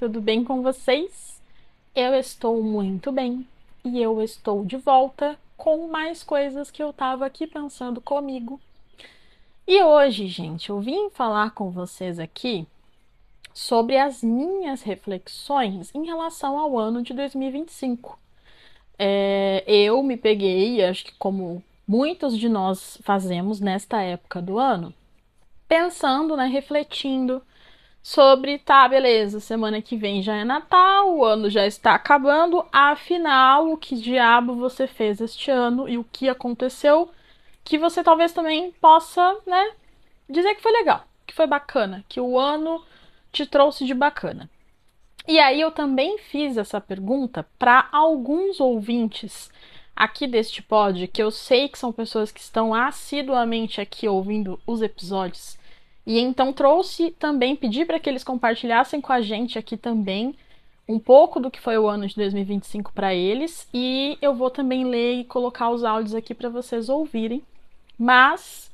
tudo bem com vocês? Eu estou muito bem e eu estou de volta com mais coisas que eu tava aqui pensando comigo. E hoje, gente, eu vim falar com vocês aqui sobre as minhas reflexões em relação ao ano de 2025. Eu me peguei, acho que como muitos de nós fazemos nesta época do ano, pensando, né, refletindo sobre, tá, beleza, semana que vem já é Natal, o ano já está acabando, afinal, o que diabo você fez este ano e o que aconteceu que você talvez também possa, né, dizer que foi legal, que foi bacana, que o ano te trouxe de bacana. E aí eu também fiz essa pergunta para alguns ouvintes aqui deste pod, que eu sei que são pessoas que estão assiduamente aqui ouvindo os episódios. E então trouxe também, pedi para que eles compartilhassem com a gente aqui também um pouco do que foi o ano de 2025 para eles. E eu vou também ler e colocar os áudios aqui para vocês ouvirem. Mas,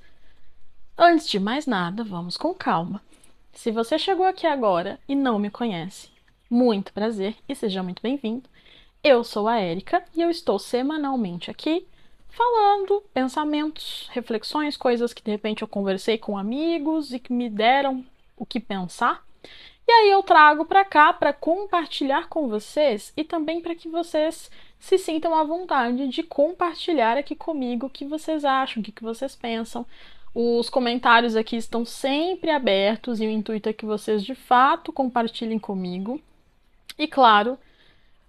antes de mais nada, vamos com calma. Se você chegou aqui agora e não me conhece, muito prazer e seja muito bem-vindo. Eu sou a Érica e eu estou semanalmente aqui falando pensamentos, reflexões, coisas que de repente eu conversei com amigos e que me deram o que pensar. E aí eu trago para cá para compartilhar com vocês e também para que vocês se sintam à vontade de compartilhar aqui comigo o que vocês acham, o que vocês pensam. Os comentários aqui estão sempre abertos e o intuito é que vocês de fato compartilhem comigo. E claro,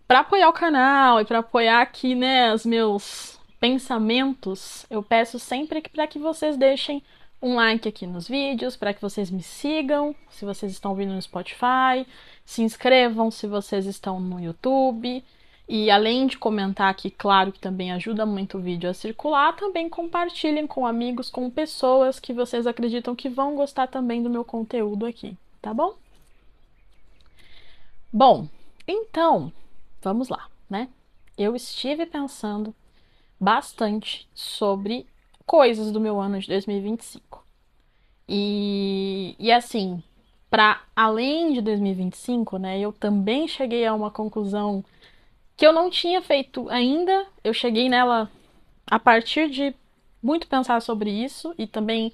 para apoiar o canal e para apoiar aqui, né, os meus pensamentos, eu peço sempre para que vocês deixem um like aqui nos vídeos, para que vocês me sigam, se vocês estão ouvindo no Spotify, se inscrevam se vocês estão no YouTube. E além de comentar aqui, claro que também ajuda muito o vídeo a circular, também compartilhem com amigos, com pessoas que vocês acreditam que vão gostar também do meu conteúdo aqui, tá bom? Bom, então, vamos lá, né? Eu estive pensando bastante sobre coisas do meu ano de 2025. E assim, para além de 2025, né, eu também cheguei a uma conclusão que eu não tinha feito ainda. Eu cheguei nela a partir de muito pensar sobre isso e também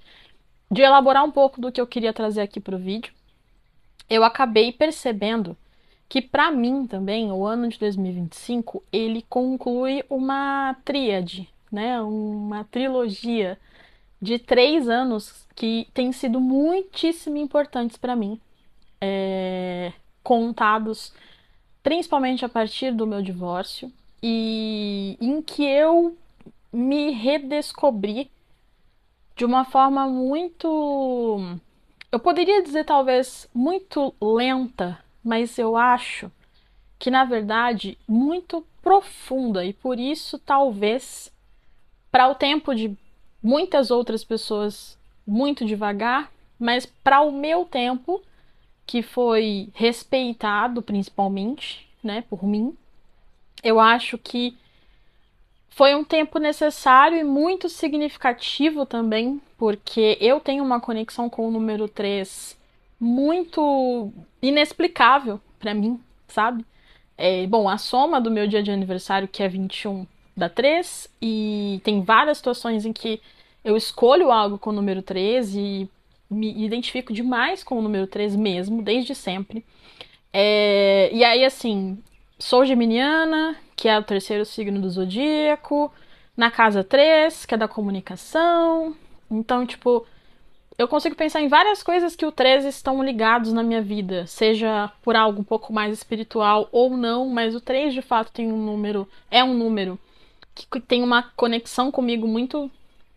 de elaborar um pouco do que eu queria trazer aqui para o vídeo. Eu acabei percebendo que para mim também o ano de 2025 ele conclui uma tríade, né? Uma trilogia de 3 anos que tem sido muitíssimo importantes para mim, contados principalmente a partir do meu divórcio e em que eu me redescobri de uma forma muito, eu poderia dizer talvez muito lenta, mas eu acho que na verdade muito profunda e por isso talvez para o tempo de muitas outras pessoas muito devagar, mas para o meu tempo que foi respeitado principalmente, né, por mim, eu acho que foi um tempo necessário e muito significativo também, porque eu tenho uma conexão com o número 3 muito inexplicável para mim, sabe? Bom, a soma do meu dia de aniversário, que é 21, dá 3, e tem várias situações em que eu escolho algo com o número 3 e me identifico demais com o número 3 mesmo, desde sempre. E aí, assim, sou geminiana, que é o terceiro signo do zodíaco, na casa 3, que é da comunicação. Então, tipo, eu consigo pensar em várias coisas que o 13 estão ligados na minha vida, seja por algo um pouco mais espiritual ou não, mas o 3 de fato tem um número, é um número que tem uma conexão comigo muito,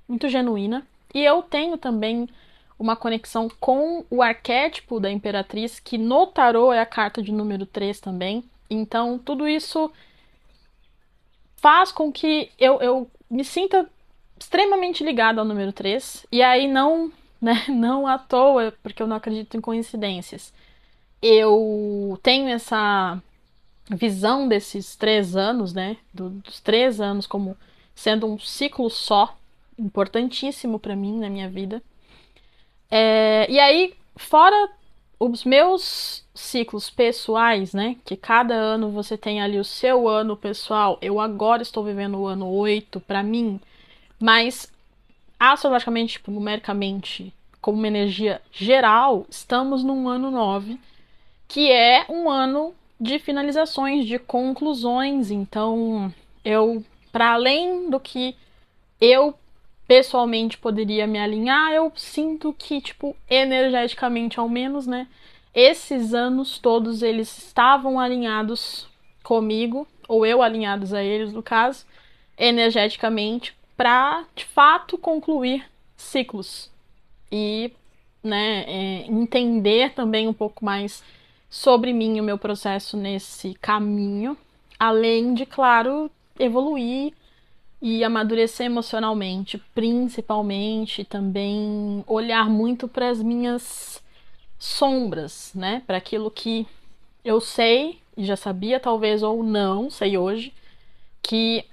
muito genuína. E eu tenho também uma conexão com o arquétipo da Imperatriz, que no tarô é a carta de número 3 também. Então, tudo isso faz com que eu me sinta extremamente ligada ao número 3. E aí não, né, não à toa, porque eu não acredito em coincidências. Eu tenho essa visão desses 3 anos, né, dos 3 anos como sendo um ciclo só, importantíssimo para mim na minha vida. E aí, fora os meus ciclos pessoais, né? Que cada ano você tem ali o seu ano pessoal. Eu agora estou vivendo o ano 8 para mim, mas astrologicamente, tipo, numericamente, como uma energia geral, estamos num ano 9, que é um ano de finalizações, de conclusões. Então, para além do que eu pessoalmente poderia me alinhar, eu sinto que, tipo, energeticamente ao menos, né? Esses anos todos eles estavam alinhados comigo, ou eu alinhados a eles, no caso, energeticamente, para de fato concluir ciclos e, né, entender também um pouco mais sobre mim e o meu processo nesse caminho, além de, claro, evoluir e amadurecer emocionalmente, principalmente também olhar muito para as minhas sombras, né? Para aquilo que eu sei, já sabia talvez ou não, sei hoje, que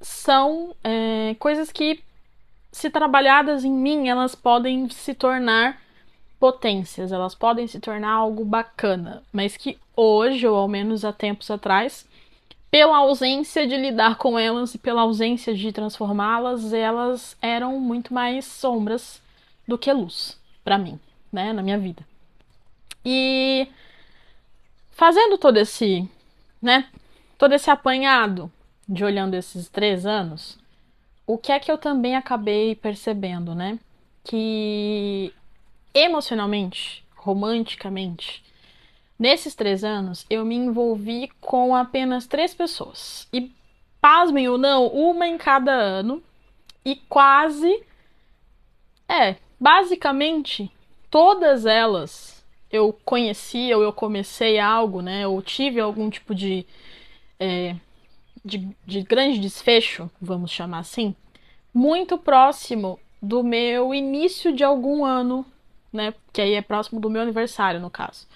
são coisas que, se trabalhadas em mim, elas podem se tornar potências, elas podem se tornar algo bacana, mas que hoje, ou ao menos há tempos atrás, pela ausência de lidar com elas e pela ausência de transformá-las, elas eram muito mais sombras do que luz para mim, né, na minha vida. E fazendo todo esse apanhado de olhando esses 3 anos, o que é que eu também acabei percebendo, né? Que emocionalmente, romanticamente, nesses 3 anos, eu me envolvi com apenas 3 pessoas. E, pasmem ou não, uma em cada ano. E basicamente, todas elas eu conheci, ou eu comecei algo, né? Ou tive algum tipo de grande desfecho, vamos chamar assim, muito próximo do meu início de algum ano, né? Que aí é próximo do meu aniversário, no caso.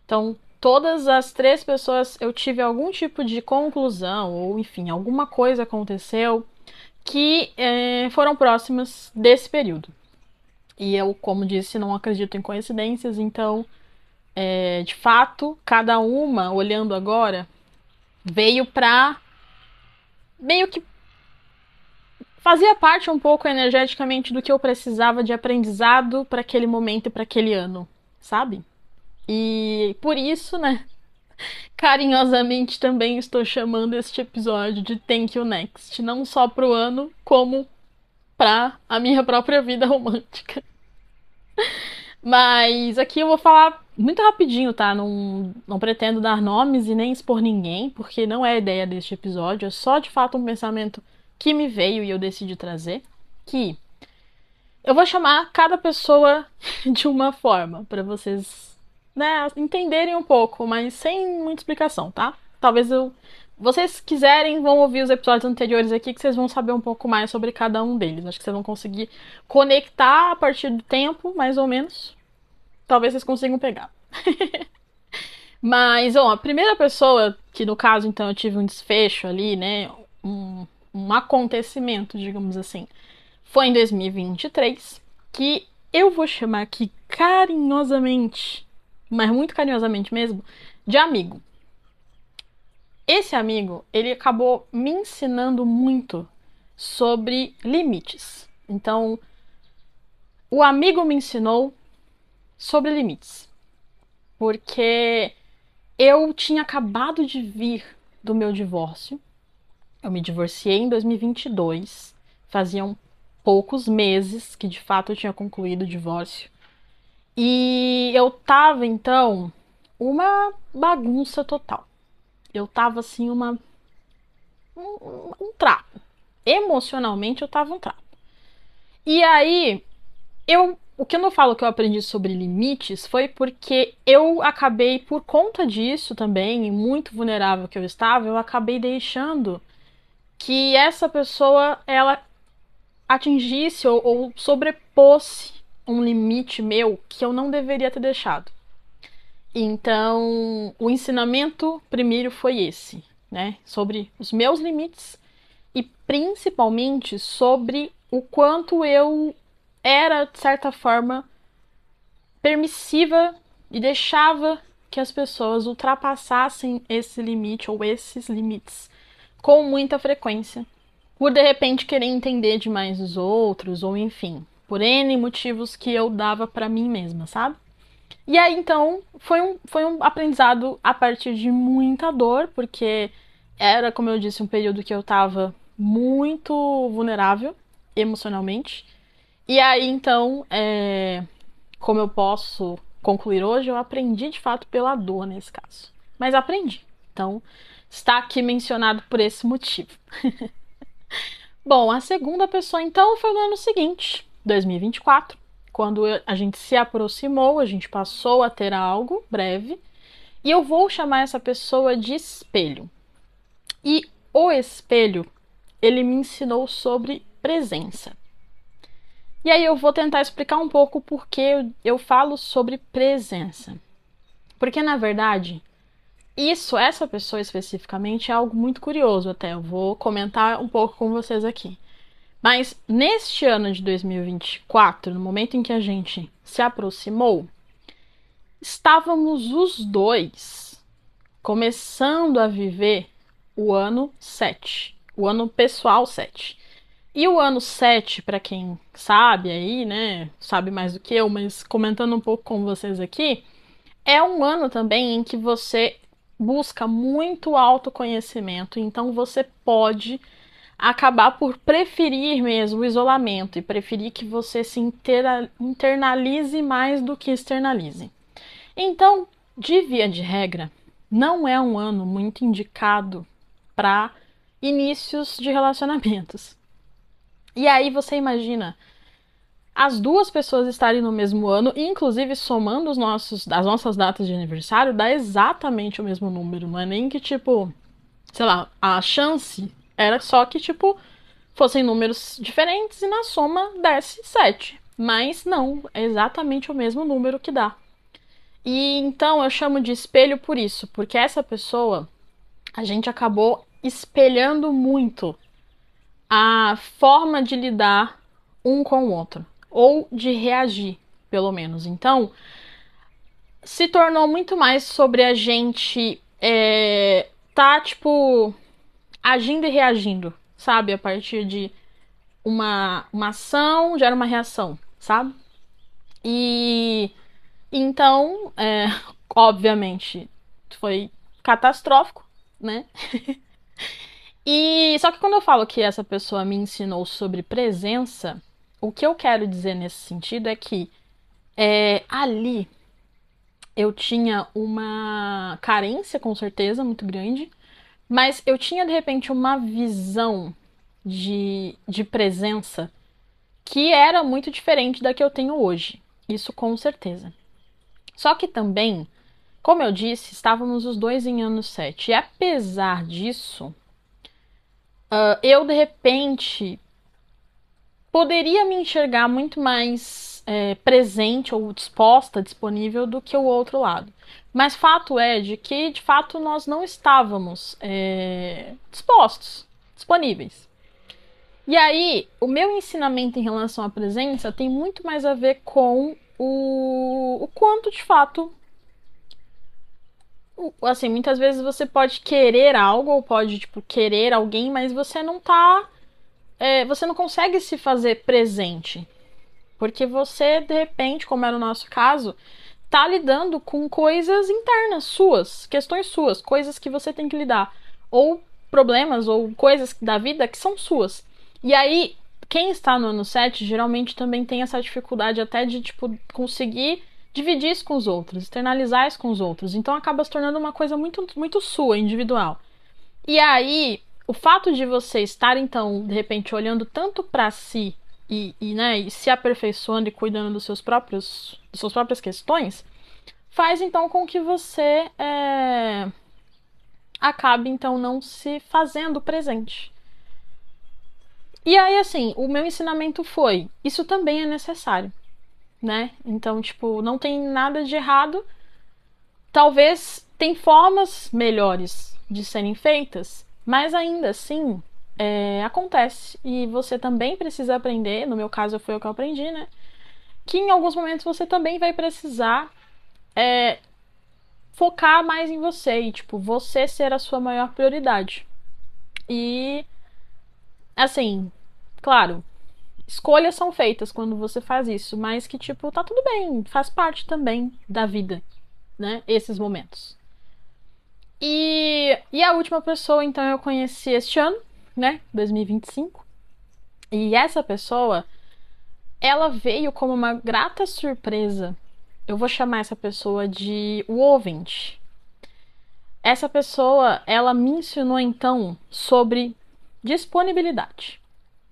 Então, todas as 3 pessoas eu tive algum tipo de conclusão, ou enfim, alguma coisa aconteceu que foram próximas desse período. E eu, como disse, não acredito em coincidências, então, de fato, cada uma, olhando agora, veio pra meio que fazia parte um pouco energeticamente do que eu precisava de aprendizado para aquele momento e para aquele ano, sabe? E por isso, né, carinhosamente também estou chamando este episódio de Thank You Next, não só pro ano, como pra a minha própria vida romântica. Mas aqui eu vou falar muito rapidinho, tá? Não pretendo dar nomes e nem expor ninguém, porque não é a ideia deste episódio, é só de fato um pensamento que me veio e eu decidi trazer, que eu vou chamar cada pessoa de uma forma, para vocês, né, entenderem um pouco, mas sem muita explicação, tá? Talvez vocês quiserem, vão ouvir os episódios anteriores aqui, que vocês vão saber um pouco mais sobre cada um deles. Acho que vocês vão conseguir conectar a partir do tempo, mais ou menos. Talvez vocês consigam pegar. Mas, ó, a primeira pessoa, que no caso, então, eu tive um desfecho ali, né? Um acontecimento, digamos assim, foi em 2023, que eu vou chamar aqui carinhosamente, mas muito carinhosamente mesmo, de amigo. Esse amigo, ele acabou me ensinando muito sobre limites. Então, o amigo me ensinou sobre limites. Porque eu tinha acabado de vir do meu divórcio. Eu me divorciei em 2022. Faziam poucos meses que de fato eu tinha concluído o divórcio. E eu tava, então, uma bagunça total. Eu tava assim, um trapo. Emocionalmente eu tava um trapo. E aí, o que eu não falo que eu aprendi sobre limites foi porque eu acabei, por conta disso também, e muito vulnerável que eu estava, eu acabei deixando que essa pessoa, ela atingisse ou sobrepôsse um limite meu que eu não deveria ter deixado. Então, o ensinamento primeiro foi esse, né? Sobre os meus limites e principalmente sobre o quanto eu era, de certa forma, permissiva e deixava que as pessoas ultrapassassem esse limite ou esses limites com muita frequência, por de repente querer entender demais os outros, ou enfim, por N motivos que eu dava pra mim mesma, sabe? E aí então foi um aprendizado a partir de muita dor, porque era, como eu disse, um período que eu tava muito vulnerável emocionalmente. E aí então, como eu posso concluir hoje, eu aprendi de fato pela dor nesse caso. Mas aprendi. Então, está aqui mencionado por esse motivo. Bom, a segunda pessoa então foi no ano seguinte, 2024, quando a gente se aproximou, a gente passou a ter algo breve, e eu vou chamar essa pessoa de espelho. E o espelho, ele me ensinou sobre presença. E aí eu vou tentar explicar um pouco por que eu falo sobre presença. Porque na verdade, essa pessoa especificamente é algo muito curioso até. Eu vou comentar um pouco com vocês aqui. Mas neste ano de 2024, no momento em que a gente se aproximou, estávamos os dois começando a viver o ano 7, o ano pessoal 7. E o ano 7, para quem sabe aí, né, sabe mais do que eu, mas comentando um pouco com vocês aqui, é um ano também em que você busca muito autoconhecimento, então você pode acabar por preferir mesmo o isolamento e preferir que você se internalize mais do que externalize. Então, de via de regra, não é um ano muito indicado para inícios de relacionamentos. E aí você imagina as duas pessoas estarem no mesmo ano, e inclusive somando as nossas datas de aniversário, dá exatamente o mesmo número. Não é nem que, tipo, sei lá, a chance era só que, tipo, fossem números diferentes e na soma desse 7. Mas não, é exatamente o mesmo número que dá. E então eu chamo de espelho por isso, porque essa pessoa, a gente acabou espelhando muito a forma de lidar um com o outro, ou de reagir, pelo menos. Então, se tornou muito mais sobre a gente tá, tipo, agindo e reagindo, sabe? A partir de uma ação gera uma reação, sabe? E então, obviamente, foi catastrófico, né? E só que quando eu falo que essa pessoa me ensinou sobre presença, o que eu quero dizer nesse sentido é que ali eu tinha uma carência, com certeza, muito grande, mas eu tinha de repente uma visão de presença que era muito diferente da que eu tenho hoje. Isso com certeza. Só que também, como eu disse, estávamos os dois em ano 7. E apesar disso, eu de repente poderia me enxergar muito mais presente ou disposta, disponível do que o outro lado. Mas fato é de que, de fato, nós não estávamos dispostos, disponíveis. E aí, o meu ensinamento em relação à presença tem muito mais a ver com o quanto, de fato, assim, muitas vezes você pode querer algo ou pode, tipo, querer alguém, mas você não tá, você não consegue se fazer presente. Porque você, de repente, como era o nosso caso, tá lidando com coisas internas suas, questões suas, coisas que você tem que lidar. Ou problemas, ou coisas da vida que são suas. E aí, quem está no ano 7 geralmente também tem essa dificuldade até de, tipo, conseguir dividir isso com os outros, externalizar isso com os outros. Então acaba se tornando uma coisa muito, muito sua, individual. E aí, o fato de você estar, então, de repente, olhando tanto para si né, e se aperfeiçoando e cuidando das suas próprias questões, faz então com que você acabe então não se fazendo presente. E aí, assim, o meu ensinamento foi: isso também é necessário, né? Então, tipo, não tem nada de errado. Talvez tem formas melhores de serem feitas, mas ainda assim acontece. E você também precisa aprender, no meu caso foi o que eu aprendi, né? Que em alguns momentos você também vai precisar focar mais em você e, tipo, você ser a sua maior prioridade. E, assim, claro, escolhas são feitas quando você faz isso, mas que, tipo, tá tudo bem, faz parte também da vida, né? Esses momentos. E a última pessoa, então, eu conheci este ano, né? 2025. E essa pessoa, ela veio como uma grata surpresa. Eu vou chamar essa pessoa de o ouvinte. Essa pessoa, ela me ensinou então sobre disponibilidade.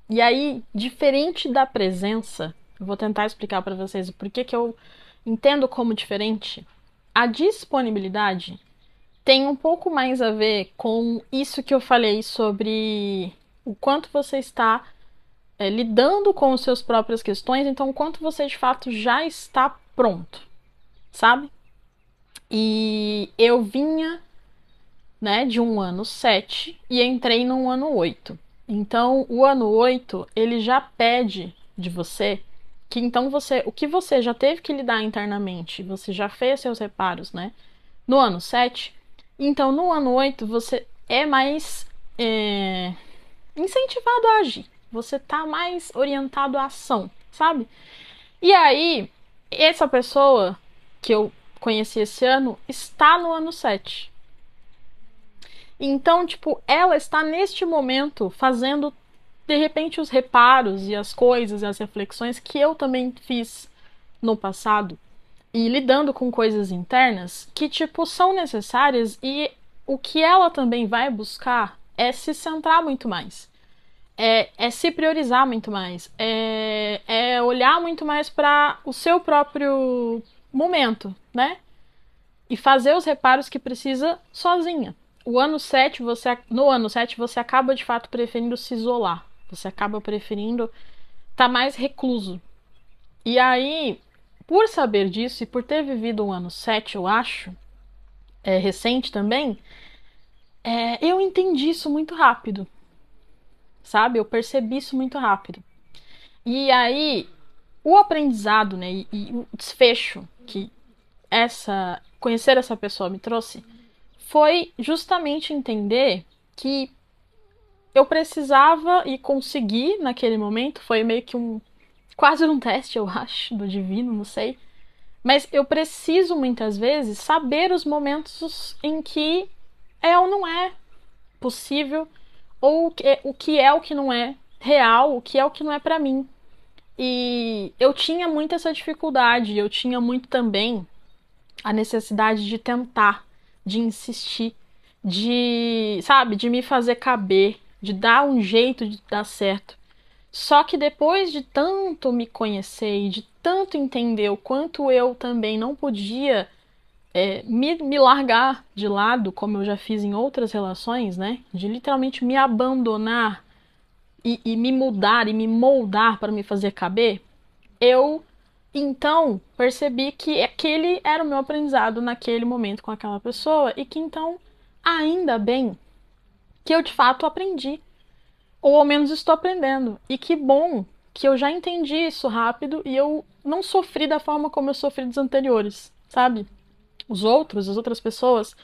E aí, diferente da presença, eu vou tentar explicar para vocês o porquê que eu entendo como diferente. A disponibilidade tem um pouco mais a ver com isso que eu falei sobre o quanto você está lidando com as suas próprias questões, então o quanto você de fato já está pronto, sabe? E eu vinha, né, de um ano 7 e entrei no ano 8. Então, o ano 8 ele já pede de você que então você, o que você já teve que lidar internamente, você já fez seus reparos, né? No ano 7, então no ano 8 você é mais incentivado a agir. Você tá mais orientado à ação, sabe? E aí, essa pessoa que eu conheci esse ano está no ano 7. Então, tipo, ela está neste momento fazendo de repente os reparos e as coisas e as reflexões que eu também fiz no passado e lidando com coisas internas que tipo são necessárias e o que ela também vai buscar é se centrar muito mais. É se priorizar muito mais, é olhar muito mais para o seu próprio momento, né? E fazer os reparos que precisa sozinha. No ano 7 você acaba de fato preferindo se isolar. Você acaba preferindo estar mais recluso. E aí, por saber disso e por ter vivido um ano 7, eu acho, recente também, eu entendi isso muito rápido. Sabe? Eu percebi isso muito rápido. E aí, o aprendizado, né, e o desfecho que conhecer essa pessoa me trouxe foi justamente entender que eu precisava e consegui naquele momento, foi meio que quase um teste, eu acho, do divino, não sei. Mas eu preciso muitas vezes saber os momentos em que é ou não é possível, ou o que é o que não é real, o que é o que não é para mim. E eu tinha muito essa dificuldade, eu tinha muito também a necessidade de tentar, de insistir, de, sabe, de me fazer caber, de dar um jeito de dar certo. Só que depois de tanto me conhecer e de tanto entender o quanto eu também não podia me largar de lado, como eu já fiz em outras relações, né? De literalmente me abandonar e me mudar e me moldar para me fazer caber, eu então percebi que aquele era o meu aprendizado naquele momento com aquela pessoa e que então, ainda bem que eu de fato aprendi, ou ao menos estou aprendendo. E que bom que eu já entendi isso rápido e eu não sofri da forma como eu sofri dos anteriores, sabe? As outras pessoas,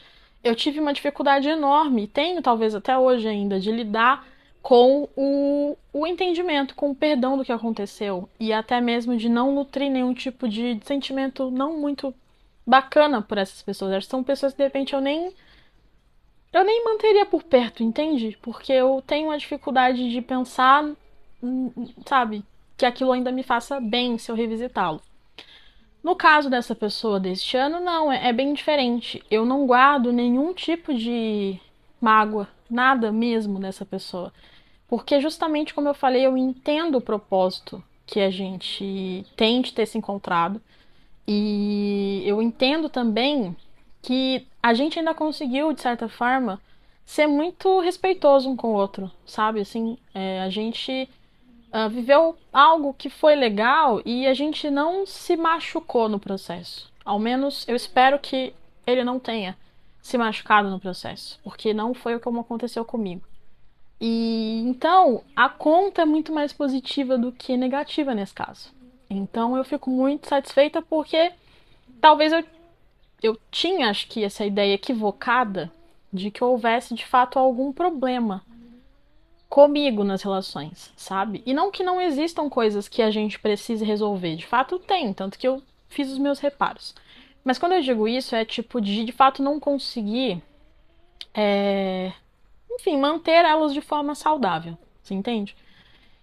eu tive uma dificuldade enorme, tenho talvez até hoje ainda, de lidar com o entendimento, com o perdão do que aconteceu e até mesmo de não nutrir nenhum tipo de sentimento não muito bacana por essas pessoas. Acho que são pessoas que de repente eu nem manteria por perto, entende? Porque eu tenho a dificuldade de pensar, sabe, que aquilo ainda me faça bem se eu revisitá-lo. No caso dessa pessoa deste ano, não, é bem diferente. Eu não guardo nenhum tipo de mágoa, nada mesmo dessa pessoa. Porque justamente como eu falei, eu entendo o propósito que a gente tem de ter se encontrado. E eu entendo também que a gente ainda conseguiu, de certa forma, ser muito respeitoso um com o outro, sabe? Assim, a gente viveu algo que foi legal e a gente não se machucou no processo. Ao menos eu espero que ele não tenha se machucado no processo, porque não foi como aconteceu comigo. E então a conta é muito mais positiva do que negativa nesse caso. Então eu fico muito satisfeita porque talvez eu eu tinha, acho que, essa ideia equivocada de que houvesse de fato algum problema comigo nas relações, sabe? E não que não existam coisas que a gente precise resolver. De fato, tem, tanto que eu fiz os meus reparos. Mas quando eu digo isso, é tipo de fato não conseguir, enfim, manter elas de forma saudável. Você entende?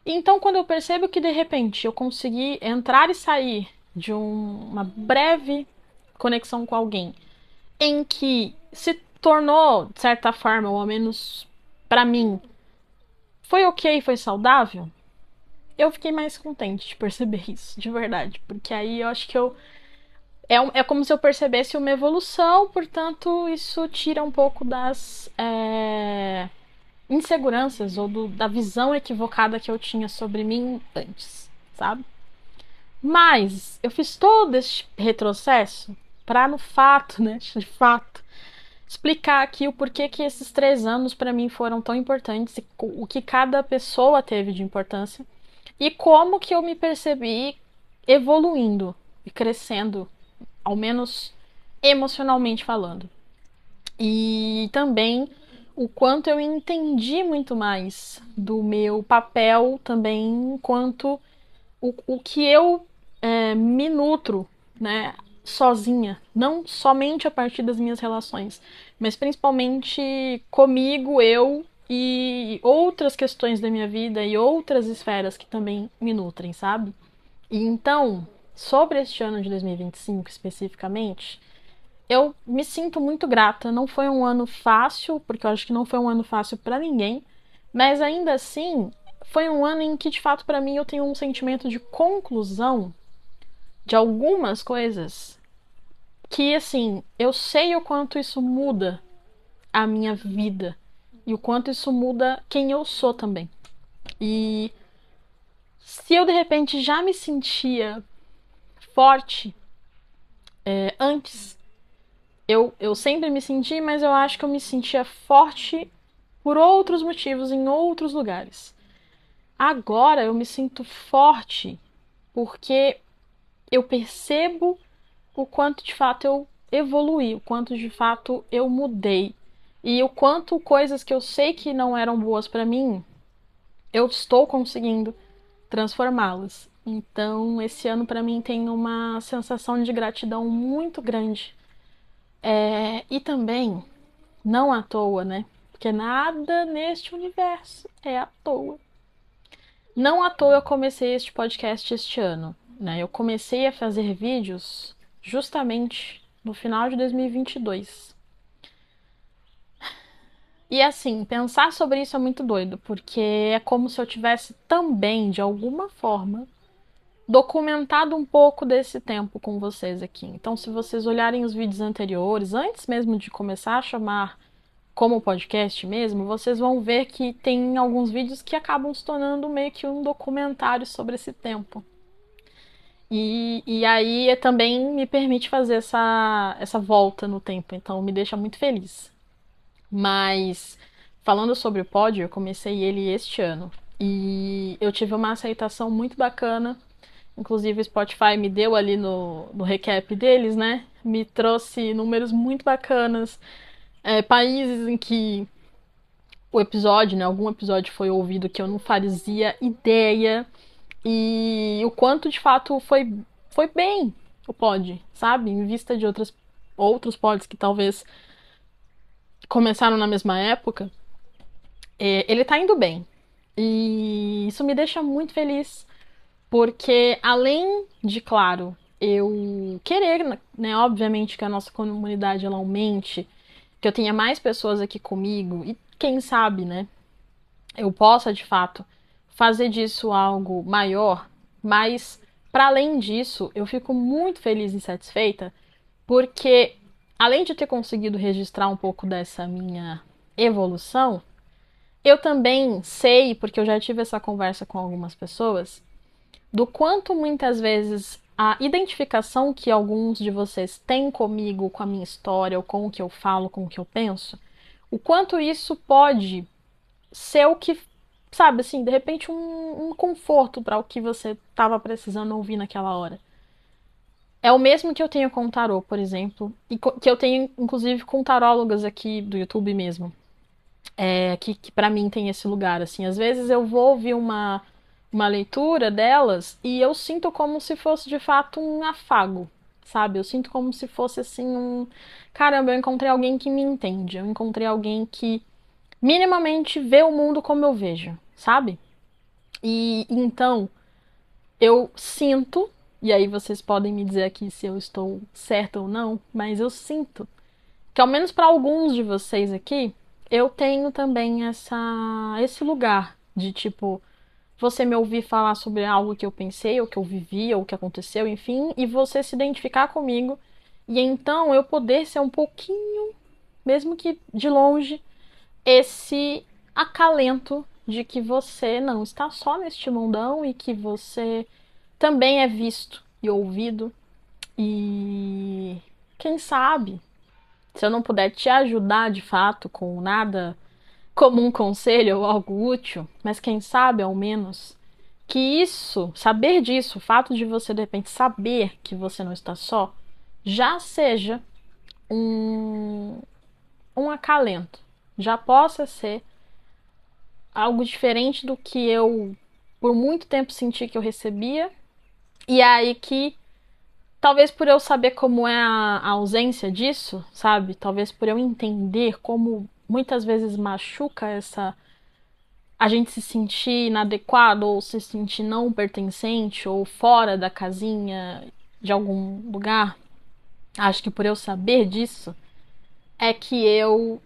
Então, quando eu percebo que de repente eu consegui entrar e sair de uma breve conexão com alguém em que se tornou, de certa forma, ou ao menos pra mim, foi ok, foi saudável, eu fiquei mais contente de perceber isso, de verdade. Porque aí eu acho que eu. É como se eu percebesse uma evolução, portanto, isso tira um pouco das inseguranças ou da visão equivocada que eu tinha sobre mim antes, sabe? Mas eu fiz todo esse retrocesso para, no fato, né, de fato, explicar aqui o porquê que esses 3 anos para mim foram tão importantes, o que cada pessoa teve de importância e como que eu me percebi evoluindo e crescendo, ao menos emocionalmente falando. E também o quanto eu entendi muito mais do meu papel também enquanto o que eu me nutro, né, sozinha, não somente a partir das minhas relações, mas principalmente comigo, eu e outras questões da minha vida e outras esferas que também me nutrem, sabe? E então, sobre este ano de 2025 especificamente, eu me sinto muito grata. Não foi um ano fácil, porque eu acho que não foi um ano fácil para ninguém, mas ainda assim, foi um ano em que de fato para mim eu tenho um sentimento de conclusão de algumas coisas que assim, eu sei o quanto isso muda a minha vida e o quanto isso muda quem eu sou também. E se eu de repente já me sentia forte antes, eu sempre me senti, mas eu acho que eu me sentia forte por outros motivos em outros lugares. Agora eu me sinto forte porque eu percebo o quanto de fato eu evoluí, o quanto de fato eu mudei e o quanto coisas que eu sei que não eram boas para mim, eu estou conseguindo transformá-las. Então, esse ano para mim tem uma sensação de gratidão muito grande. E também, não à toa, né? Porque nada neste universo é à toa. Não à toa eu comecei este podcast este ano, né? Eu comecei a fazer vídeos justamente no final de 2022. E assim, pensar sobre isso é muito doido, porque é como se eu tivesse também, de alguma forma, documentado um pouco desse tempo com vocês aqui. Então, se vocês olharem os vídeos anteriores, antes mesmo de começar a chamar como podcast mesmo, vocês vão ver que tem alguns vídeos que acabam se tornando meio que um documentário sobre esse tempo. E aí também me permite fazer essa volta no tempo, então me deixa muito feliz. Mas falando sobre o pódio, eu comecei ele este ano e eu tive uma aceitação muito bacana. Inclusive o Spotify me deu ali no recap deles, né? Me trouxe números muito bacanas, países em que o episódio, né? Algum episódio foi ouvido que eu não fazia ideia. E o quanto de fato foi bem o pod, sabe? Em vista de outros pods que talvez começaram na mesma época, ele tá indo bem. E isso me deixa muito feliz, porque além de, claro, eu querer, né, obviamente que a nossa comunidade ela aumente, que eu tenha mais pessoas aqui comigo e quem sabe, né, eu possa de fato fazer disso algo maior, mas para além disso, eu fico muito feliz e satisfeita porque além de ter conseguido registrar um pouco dessa minha evolução, eu também sei, porque eu já tive essa conversa com algumas pessoas, do quanto muitas vezes a identificação que alguns de vocês têm comigo, com a minha história, ou com o que eu falo, com o que eu penso, o quanto isso pode ser o que, sabe, assim, de repente um conforto para o que você estava precisando ouvir naquela hora. É o mesmo que eu tenho com o tarô, por exemplo, e que eu tenho, inclusive, com tarólogas aqui do YouTube mesmo. Que para mim tem esse lugar, assim. Às vezes eu vou ouvir uma leitura delas e eu sinto como se fosse, de fato, um afago, sabe? Eu sinto como se fosse, assim, um... Caramba, eu encontrei alguém que me entende. Eu encontrei alguém que minimamente vê o mundo como eu vejo, sabe? E então eu sinto, e aí vocês podem me dizer aqui se eu estou certa ou não, mas eu sinto que ao menos para alguns de vocês aqui, eu tenho também esse lugar de tipo você me ouvir falar sobre algo que eu pensei, ou que eu vivi, ou que aconteceu, enfim, e você se identificar comigo, e então eu poder ser um pouquinho, mesmo que de longe, esse acalento de que você não está só neste mundão e que você também é visto e ouvido. E quem sabe, se eu não puder te ajudar de fato com nada como um conselho ou algo útil, mas quem sabe ao menos que isso, saber disso, o fato de você de repente saber que você não está só, já seja um, um acalento, já possa ser algo diferente do que eu por muito tempo senti que eu recebia, e aí que talvez por eu saber como é a ausência disso, sabe? Talvez por eu entender como muitas vezes machuca essa a gente se sentir inadequado ou se sentir não pertencente ou fora da casinha de algum lugar. Acho que por eu saber disso é que eu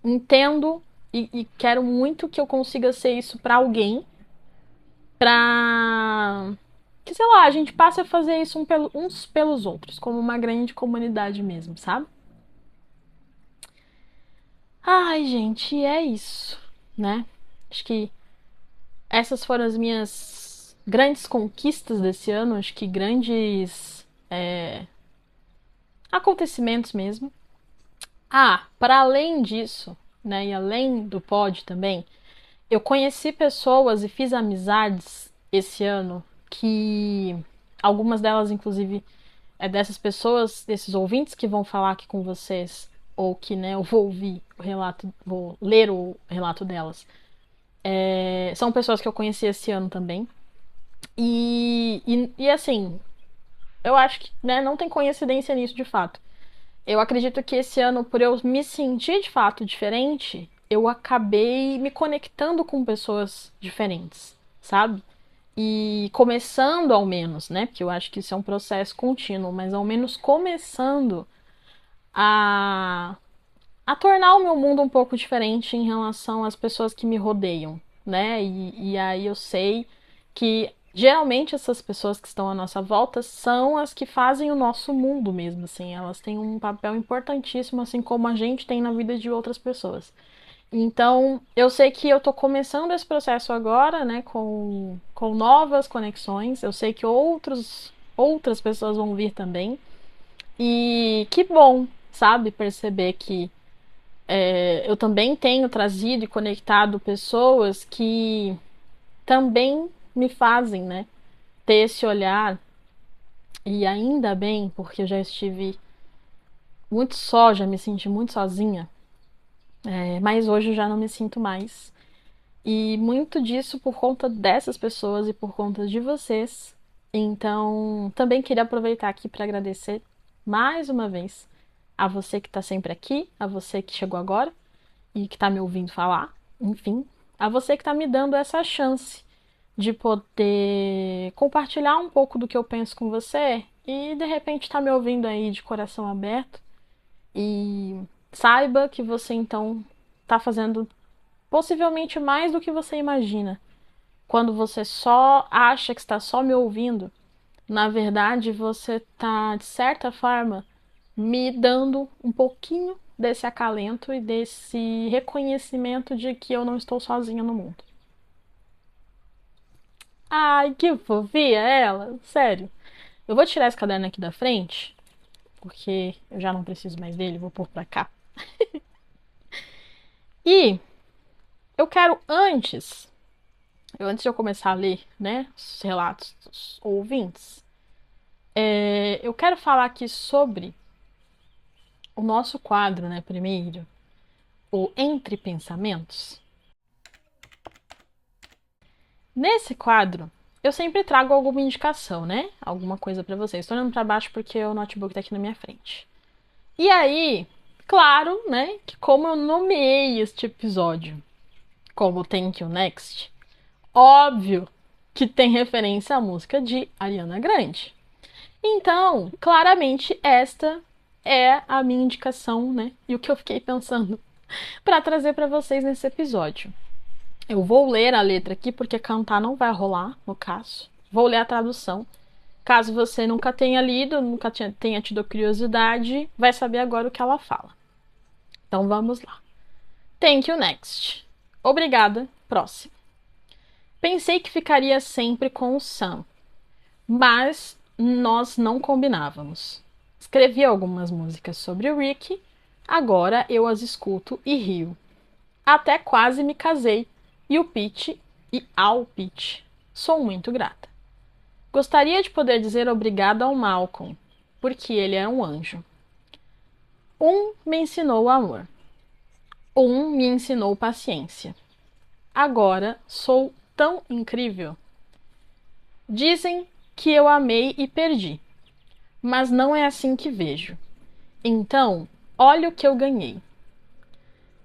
entendo e quero muito que eu consiga ser isso pra alguém, pra que, sei lá, a gente passe a fazer isso uns pelos outros, como uma grande comunidade mesmo, sabe? Ai, gente, é isso, né? Acho que essas foram as minhas grandes conquistas desse ano, acho que grandes acontecimentos mesmo. Ah, para além disso, né, e além do pod também, eu conheci pessoas e fiz amizades esse ano que algumas delas, inclusive, dessas pessoas, desses ouvintes que vão falar aqui com vocês, ou que, né, eu vou ouvir o relato, vou ler o relato delas. São pessoas que eu conheci esse ano também. E assim, eu acho que, né, não tem coincidência nisso de fato. Eu acredito que esse ano, por eu me sentir de fato diferente, eu acabei me conectando com pessoas diferentes, sabe? E começando ao menos, né? Porque eu acho que isso é um processo contínuo, mas ao menos começando a, a tornar o meu mundo um pouco diferente em relação às pessoas que me rodeiam, né? E aí eu sei que geralmente essas pessoas que estão à nossa volta são as que fazem o nosso mundo mesmo, assim. Elas têm um papel importantíssimo, assim como a gente tem na vida de outras pessoas. Então, eu sei que eu tô começando esse processo agora, né, com novas conexões. Eu sei que outras pessoas vão vir também. E que bom, sabe, perceber que eu também tenho trazido e conectado pessoas que também me fazem, né, ter esse olhar. E ainda bem, porque eu já estive muito só, já me senti muito sozinha. Mas hoje eu já não me sinto mais. E muito disso por conta dessas pessoas e por conta de vocês. Então, também queria aproveitar aqui para agradecer mais uma vez a você que está sempre aqui, a você que chegou agora e que está me ouvindo falar, enfim, a você que está me dando essa chance de poder compartilhar um pouco do que eu penso com você e de repente está me ouvindo aí de coração aberto e saiba que você então está fazendo possivelmente mais do que você imagina. Quando você só acha que está só me ouvindo, na verdade você está, de certa forma, me dando um pouquinho desse acalento e desse reconhecimento de que eu não estou sozinha no mundo. Ai, que fofinha ela! Sério. Eu vou tirar esse caderno aqui da frente, porque eu já não preciso mais dele, vou pôr pra cá. E eu quero antes de eu começar a ler, né, os relatos dos ouvintes, Eu quero falar aqui sobre o nosso quadro, né, primeiro, o Entre Pensamentos. Nesse quadro, eu sempre trago alguma indicação, né? Alguma coisa pra vocês. Estou olhando pra baixo porque o notebook tá aqui na minha frente. E aí, claro, né, que como eu nomeei este episódio como Thank You Next, óbvio que tem referência à música de Ariana Grande. Então, claramente, esta é a minha indicação, né? E o que eu fiquei pensando para trazer para vocês nesse episódio. Eu vou ler a letra aqui porque cantar não vai rolar, no caso. Vou ler a tradução. Caso você nunca tenha lido, nunca tenha tido curiosidade, vai saber agora o que ela fala. Então vamos lá. Thank you next. Obrigada, próximo. Pensei que ficaria sempre com o Sam, mas nós não combinávamos. Escrevi algumas músicas sobre o Rick, agora eu as escuto e rio. Até quase me casei e o Pete e ao Pete sou muito grata. Gostaria de poder dizer obrigado ao Malcolm, porque ele é um anjo. Me ensinou amor. Me ensinou paciência. Agora sou tão incrível. Dizem que eu amei e perdi, mas não é assim que vejo. Então, olha o que eu ganhei.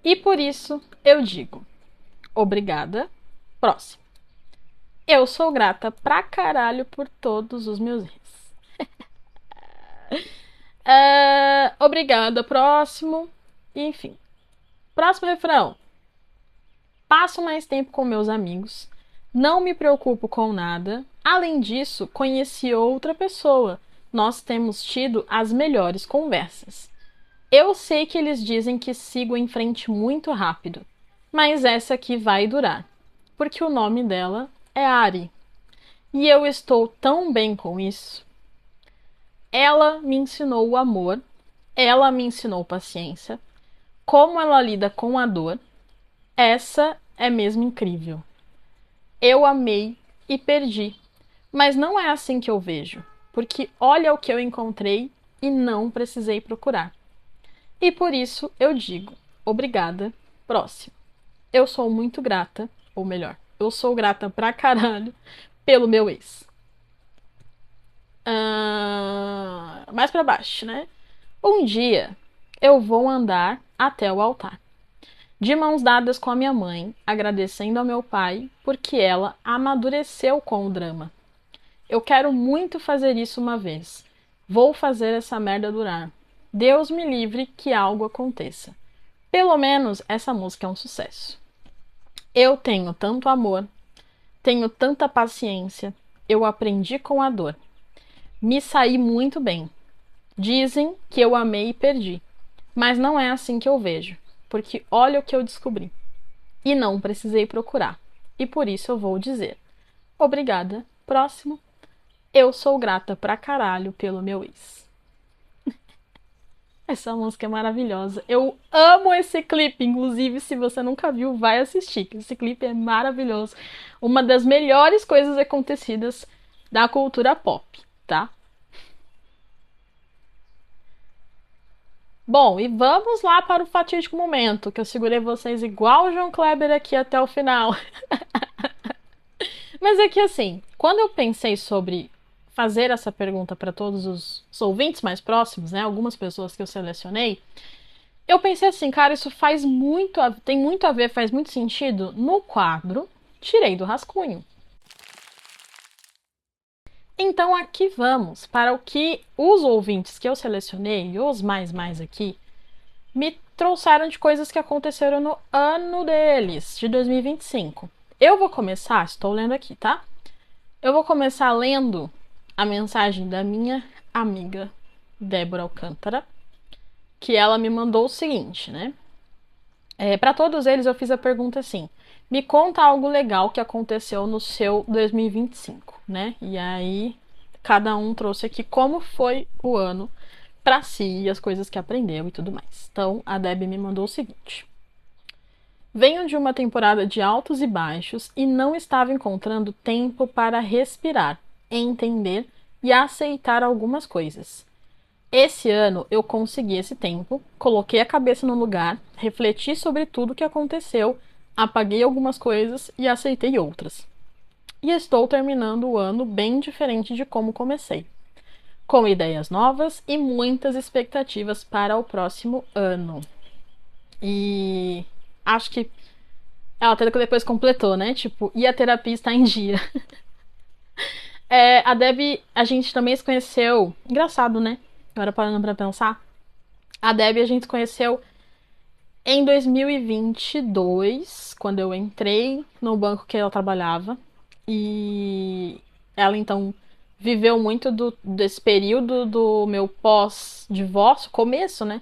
E por isso eu digo: obrigada, próximo. Eu sou grata pra caralho por todos os meus erros. Obrigada, próximo. Enfim. Próximo refrão. Passo mais tempo com meus amigos. Não me preocupo com nada. Além disso, conheci outra pessoa. Nós temos tido as melhores conversas. Eu sei que eles dizem que sigo em frente muito rápido, mas essa aqui vai durar, porque o nome dela é Ari. E eu estou tão bem com isso. Ela me ensinou o amor, ela me ensinou paciência, como ela lida com a dor. Essa é mesmo incrível. Eu amei e perdi, mas não é assim que eu vejo, porque olha o que eu encontrei e não precisei procurar. E por isso eu digo, obrigada, próximo. Eu sou muito grata, ou melhor, eu sou grata pra caralho pelo meu ex. Mais pra baixo, né? Um dia eu vou andar até o altar, de mãos dadas com a minha mãe, agradecendo ao meu pai porque ela amadureceu com o drama. Eu quero muito fazer isso uma vez. Vou fazer essa merda durar. Deus me livre que algo aconteça. Pelo menos essa música é um sucesso. Eu tenho tanto amor, tenho tanta paciência, eu aprendi com a dor. Me saí muito bem. Dizem que eu amei e perdi, mas não é assim que eu vejo, porque olha o que eu descobri. E não precisei procurar. E por isso eu vou dizer: obrigada, próximo. Eu sou grata pra caralho pelo meu ex. Essa música é maravilhosa. Eu amo esse clipe. Inclusive, se você nunca viu, vai assistir. Esse clipe é maravilhoso. Uma das melhores coisas acontecidas da cultura pop, tá? Bom, e vamos lá para o fatídico momento, que eu segurei vocês igual o João Kleber aqui até o final. Mas é que assim, quando eu pensei sobre fazer essa pergunta para todos os ouvintes mais próximos, né, algumas pessoas que eu selecionei, eu pensei assim, cara, isso tem muito a ver, faz muito sentido no quadro Tirei do Rascunho. Então aqui vamos para o que os ouvintes que eu selecionei, os mais aqui, me trouxeram de coisas que aconteceram no ano deles, de 2025. Eu vou começar, estou lendo aqui, tá? Eu vou começar lendo a mensagem da minha amiga Débora Alcântara, que ela me mandou o seguinte, né? Para todos eles eu fiz a pergunta assim: me conta algo legal que aconteceu no seu 2025, né? E aí cada um trouxe aqui como foi o ano para si, as coisas que aprendeu e tudo mais. Então a Deb me mandou o seguinte: venho de uma temporada de altos e baixos e não estava encontrando tempo para respirar, entender e aceitar algumas coisas. Esse ano eu consegui esse tempo, coloquei a cabeça no lugar, refleti sobre tudo o que aconteceu, apaguei algumas coisas e aceitei outras. E estou terminando o ano bem diferente de como comecei, com ideias novas e muitas expectativas para o próximo ano. E acho que ela até depois completou, né? Tipo, e a terapia está em dia. A Debbie, a gente também se conheceu. Engraçado, né? Agora parando pra pensar. A Debbie a gente se conheceu em 2022, quando eu entrei no banco que ela trabalhava. E ela então viveu muito desse período do meu pós-divórcio, começo, né?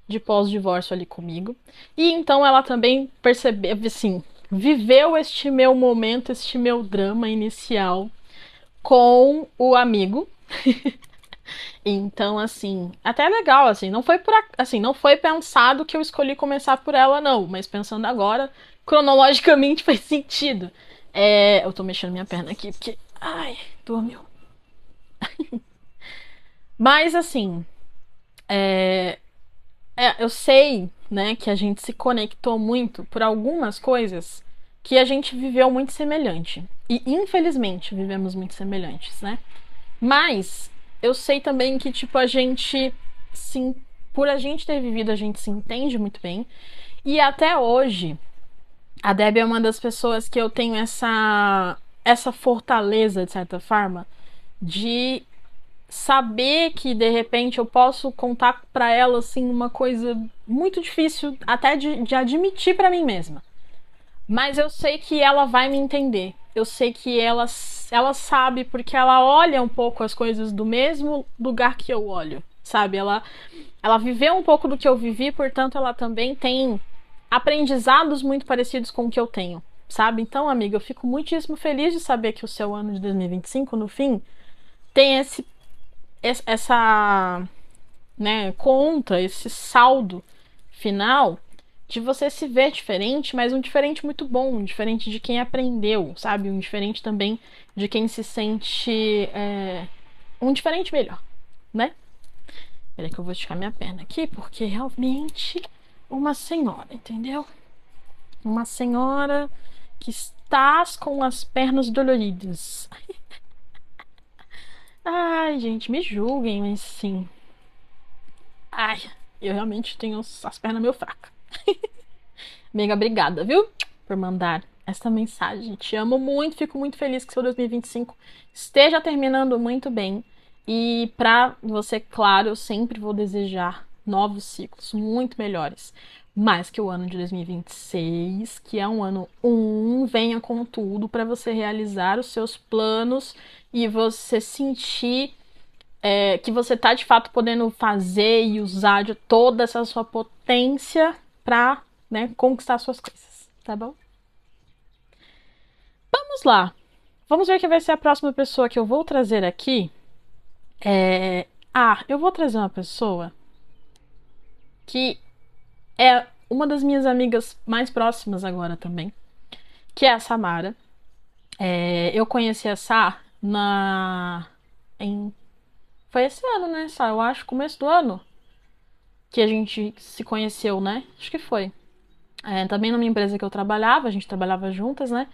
De pós-divórcio ali comigo. E então ela também percebeu, assim, viveu este meu momento, este meu drama inicial com o amigo. Então, assim, até é legal, assim, não foi assim, não foi pensado que eu escolhi começar por ela, não, mas pensando agora, cronologicamente faz sentido. Eu tô mexendo minha perna aqui porque, ai, dormiu. Mas assim, eu sei, né, que a gente se conectou muito por algumas coisas que a gente viveu muito semelhante. E infelizmente vivemos muito semelhantes, né? Mas eu sei também que, tipo, a gente sim, por a gente ter vivido, a gente se entende muito bem. E até hoje, a Debbie é uma das pessoas que eu tenho essa fortaleza, de certa forma, de saber que de repente eu posso contar pra ela assim uma coisa muito difícil até de admitir pra mim mesma. Mas eu sei que ela vai me entender. Eu sei que ela sabe porque ela olha um pouco as coisas do mesmo lugar que eu olho, sabe? Ela viveu um pouco do que eu vivi, portanto ela também tem aprendizados muito parecidos com o que eu tenho, sabe? Então, amiga, eu fico muitíssimo feliz de saber que o seu ano de 2025, no fim, tem essa, né, conta, esse saldo final de você se ver diferente, mas um diferente muito bom, um diferente de quem aprendeu, sabe? Um diferente também de quem se sente um diferente melhor, né? Peraí que eu vou esticar minha perna aqui, porque realmente uma senhora, entendeu? Uma senhora que está com as pernas doloridas. Ai, gente, me julguem, mas sim. Ai, eu realmente tenho as pernas meio fracas. Amiga, obrigada, viu? Por mandar esta mensagem. Te amo muito, fico muito feliz que seu 2025 esteja terminando muito bem. E pra você, claro, eu sempre vou desejar novos ciclos muito melhores. Mais que o ano de 2026, que é um ano venha com tudo para você realizar os seus planos e você sentir que você tá de fato podendo fazer e usar de toda essa sua potência pra, né, conquistar suas coisas, tá bom? Vamos lá. Vamos ver quem vai ser a próxima pessoa que eu vou trazer aqui. Eu vou trazer uma pessoa que é uma das minhas amigas mais próximas agora também, que é a Samara. Eu conheci a Sá em foi esse ano, né, Sá? Eu acho, começo do ano que a gente se conheceu, né? Acho que foi. Também numa empresa que eu trabalhava, a gente trabalhava juntas, né?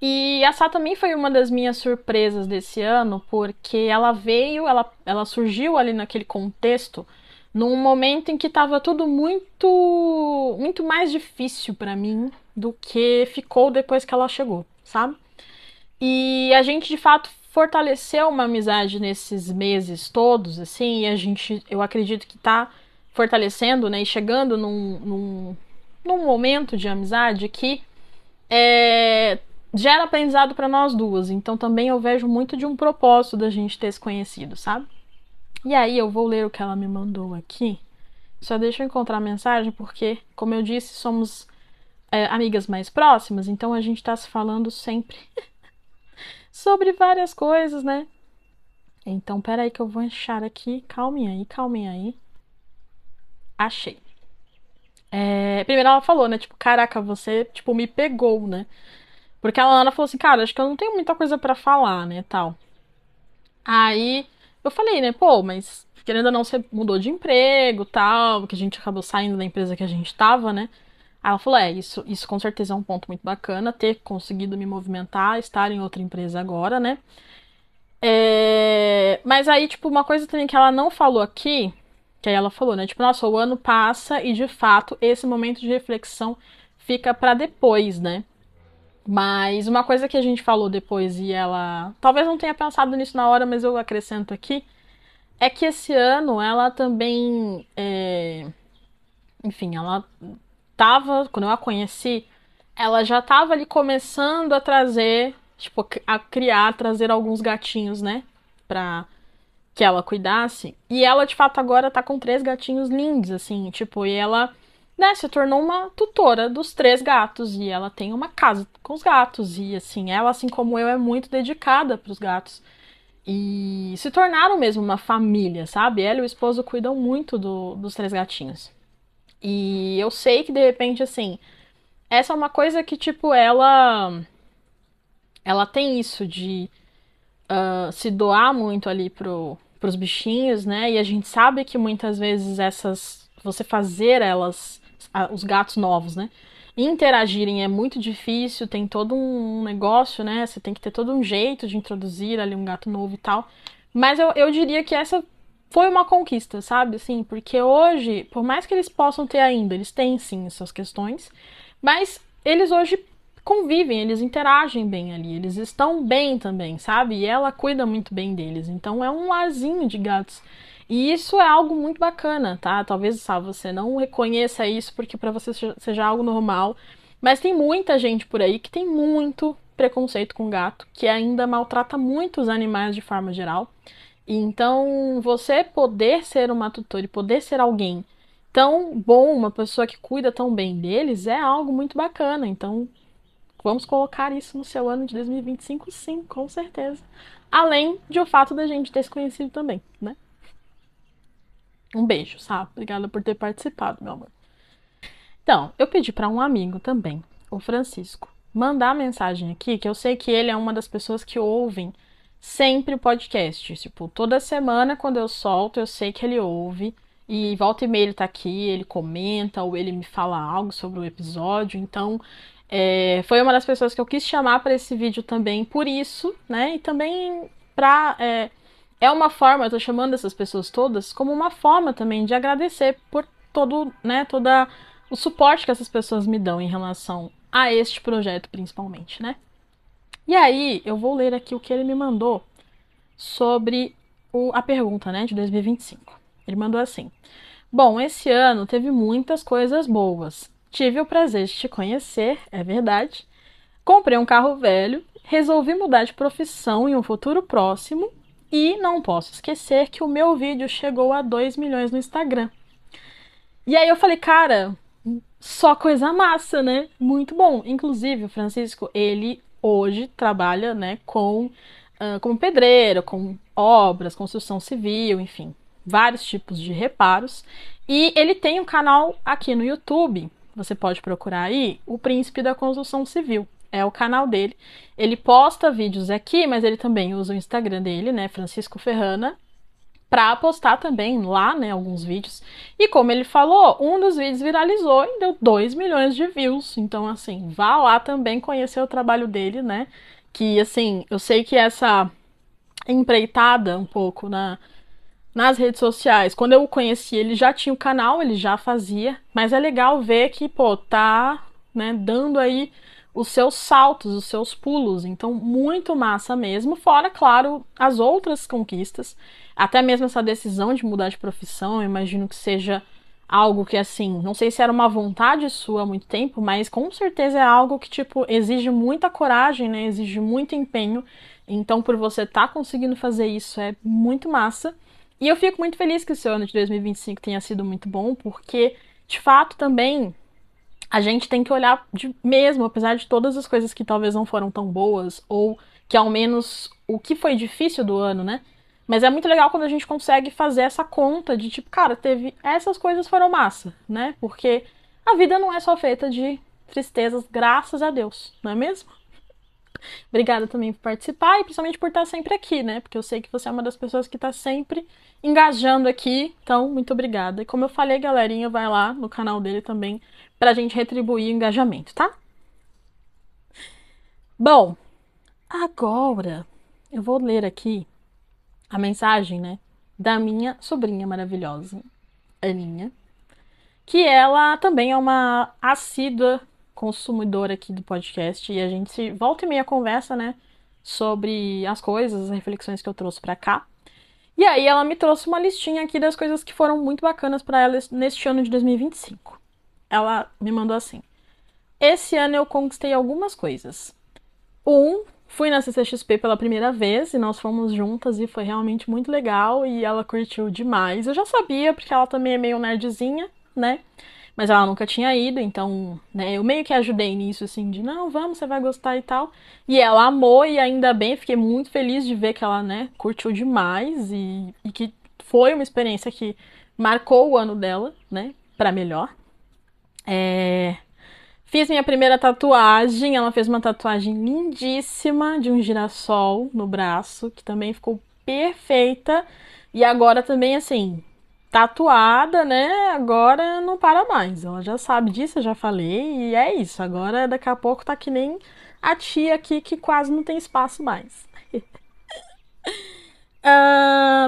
E a Sá também foi uma das minhas surpresas desse ano, porque ela veio, ela surgiu ali naquele contexto, num momento em que estava tudo muito mais difícil para mim do que ficou depois que ela chegou, sabe? E a gente de fato fortaleceu uma amizade nesses meses todos, assim, e eu acredito que tá fortalecendo, né, e chegando num momento de amizade que é, gera aprendizado para nós duas. Então também eu vejo muito de um propósito da gente ter se conhecido, sabe? E aí eu vou ler o que ela me mandou aqui. Só deixa eu encontrar a mensagem, porque, como eu disse, somos amigas mais próximas, então a gente tá se falando sempre sobre várias coisas, né? Então, peraí que eu vou achar aqui. Calmem aí, calmem aí. Achei. Primeiro ela falou, né? Tipo, caraca, você, tipo, me pegou, né? Porque a Ana falou assim, cara, acho que eu não tenho muita coisa para falar, né, tal. Aí eu falei, né, pô, mas querendo ou não, você mudou de emprego, tal, que a gente acabou saindo da empresa que a gente tava, né? Aí ela falou, isso com certeza é um ponto muito bacana, ter conseguido me movimentar, estar em outra empresa agora, né? Mas aí, tipo, uma coisa também que ela não falou aqui, que aí ela falou, né? Tipo, nossa, o ano passa e de fato esse momento de reflexão fica pra depois, né? Mas uma coisa que a gente falou depois e ela talvez não tenha pensado nisso na hora, mas eu acrescento aqui, é que esse ano ela também, enfim, ela tava, quando eu a conheci, ela já tava ali começando a trazer, tipo, a criar, trazer alguns gatinhos, né? Pra que ela cuidasse. E ela, de fato, agora tá com 3 gatinhos lindos, assim, tipo, e ela, né, se tornou uma tutora dos 3 gatos. E ela tem uma casa com os gatos. E, assim, ela, assim como eu, é muito dedicada pros gatos. E se tornaram mesmo uma família, sabe? Ela e o esposo cuidam muito dos 3 gatinhos. E eu sei que, de repente, assim, essa é uma coisa que, tipo, ela tem isso de se doar muito ali pros bichinhos, né? E a gente sabe que muitas vezes você fazer elas, os gatos novos, né? Interagirem é muito difícil, tem todo um negócio, né? Você tem que ter todo um jeito de introduzir ali um gato novo e tal. Mas eu diria que essa foi uma conquista, sabe? Assim, porque hoje, por mais que eles possam ter ainda, eles têm sim suas questões, mas eles hoje convivem, eles interagem bem ali, eles estão bem também, sabe? E ela cuida muito bem deles. Então é um larzinho de gatos. E isso é algo muito bacana, tá? Talvez, sabe, você não reconheça isso porque para você seja algo normal, mas tem muita gente por aí que tem muito preconceito com gato, que ainda maltrata muito os animais de forma geral. E então, você poder ser uma tutora e poder ser alguém tão bom, uma pessoa que cuida tão bem deles, é algo muito bacana. Então, vamos colocar isso no seu ano de 2025, sim, com certeza. Além de o fato da gente ter se conhecido também, né? Um beijo, sabe? Obrigada por ter participado, meu amor. Então, eu pedi para um amigo também, o Francisco, mandar mensagem aqui, que eu sei que ele é uma das pessoas que ouvem sempre o podcast. Tipo, toda semana quando eu solto, eu sei que ele ouve. E volta e meia ele tá aqui, ele comenta ou ele me fala algo sobre o episódio. Então, foi uma das pessoas que eu quis chamar para esse vídeo também por isso, né? E também pra. É uma forma, eu tô chamando essas pessoas todas como uma forma também de agradecer por todo, né, toda o suporte que essas pessoas me dão em relação a este projeto, principalmente, né? E aí, eu vou ler aqui o que ele me mandou sobre a pergunta, né, de 2025. Ele mandou assim: bom, esse ano teve muitas coisas boas. Tive o prazer de te conhecer, é verdade. Comprei um carro velho, resolvi mudar de profissão em um futuro próximo e não posso esquecer que o meu vídeo chegou a 2 milhões no Instagram. E aí eu falei, cara, só coisa massa, né? Muito bom. Inclusive, o Francisco, ele hoje trabalha, né, como pedreiro, com obras, construção civil, enfim, vários tipos de reparos. E ele tem um canal aqui no YouTube, você pode procurar aí, O Príncipe da Construção Civil. É o canal dele. Ele posta vídeos aqui, mas ele também usa o Instagram dele, né, Francisco Ferrana, para postar também lá, né, alguns vídeos. E como ele falou, um dos vídeos viralizou e deu 2 milhões de views. Então, assim, vá lá também conhecer o trabalho dele, né? Que, assim, eu sei que essa empreitada um pouco nas redes sociais, quando eu o conheci, ele já tinha o canal, ele já fazia, mas é legal ver que, pô, tá, né, dando aí os seus saltos, os seus pulos. Então, muito massa mesmo. Fora, claro, as outras conquistas. Até mesmo essa decisão de mudar de profissão, eu imagino que seja algo que, assim, não sei se era uma vontade sua há muito tempo, mas com certeza é algo que, tipo, exige muita coragem, né? Exige muito empenho. Então, por você estar conseguindo fazer isso, é muito massa. E eu fico muito feliz que o seu ano de 2025 tenha sido muito bom, porque, de fato, também a gente tem que olhar mesmo, apesar de todas as coisas que talvez não foram tão boas, ou que ao menos o que foi difícil do ano, né? Mas é muito legal quando a gente consegue fazer essa conta de tipo, cara, teve essas coisas foram massa, né? Porque a vida não é só feita de tristezas, graças a Deus, não é mesmo? Obrigada também por participar e principalmente por estar sempre aqui, né? Porque eu sei que você é uma das pessoas que está sempre engajando aqui. Então, muito obrigada. E como eu falei, galerinha, vai lá no canal dele também pra gente retribuir o engajamento, tá? Bom, agora eu vou ler aqui a mensagem, né, da minha sobrinha maravilhosa, Aninha, que ela também é uma assídua consumidora aqui do podcast e a gente volta e meia conversa, né, sobre as coisas, as reflexões que eu trouxe pra cá. E aí ela me trouxe uma listinha aqui das coisas que foram muito bacanas pra ela neste ano de 2025. Ela me mandou assim: esse ano eu conquistei algumas coisas. Fui na CCXP pela primeira vez e nós fomos juntas e foi realmente muito legal e ela curtiu demais. Eu já sabia, porque ela também é meio nerdzinha, né? Mas ela nunca tinha ido, então, né, eu meio que ajudei nisso, assim, de não, vamos, você vai gostar e tal. E ela amou e ainda bem, fiquei muito feliz de ver que ela, né, curtiu demais e que foi uma experiência que marcou o ano dela, né, pra melhor. Fiz minha primeira tatuagem. Ela fez uma tatuagem lindíssima de um girassol no braço, que também ficou perfeita. E agora também, assim, tatuada, né? Agora não para mais. Ela já sabe disso, eu já falei. E é isso. Agora, daqui a pouco, tá que nem a tia aqui que quase não tem espaço mais.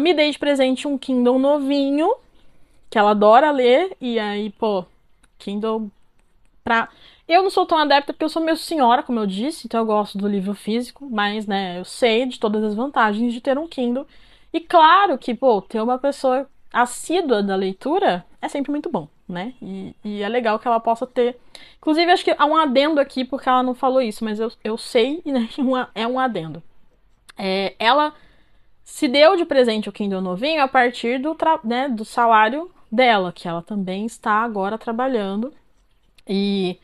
Me dei de presente um Kindle novinho, que ela adora ler. E aí, pô, Kindle pra. Eu não sou tão adepta porque eu sou meio senhora, como eu disse, então eu gosto do livro físico, mas, né, eu sei de todas as vantagens de ter um Kindle. E claro que, pô, ter uma pessoa assídua da leitura é sempre muito bom, né? E é legal que ela possa ter. Inclusive, acho que há um adendo aqui, porque ela não falou isso, mas eu sei, né, que é um adendo. Ela se deu de presente o Kindle novinho a partir né, do salário dela, que ela também está agora trabalhando. E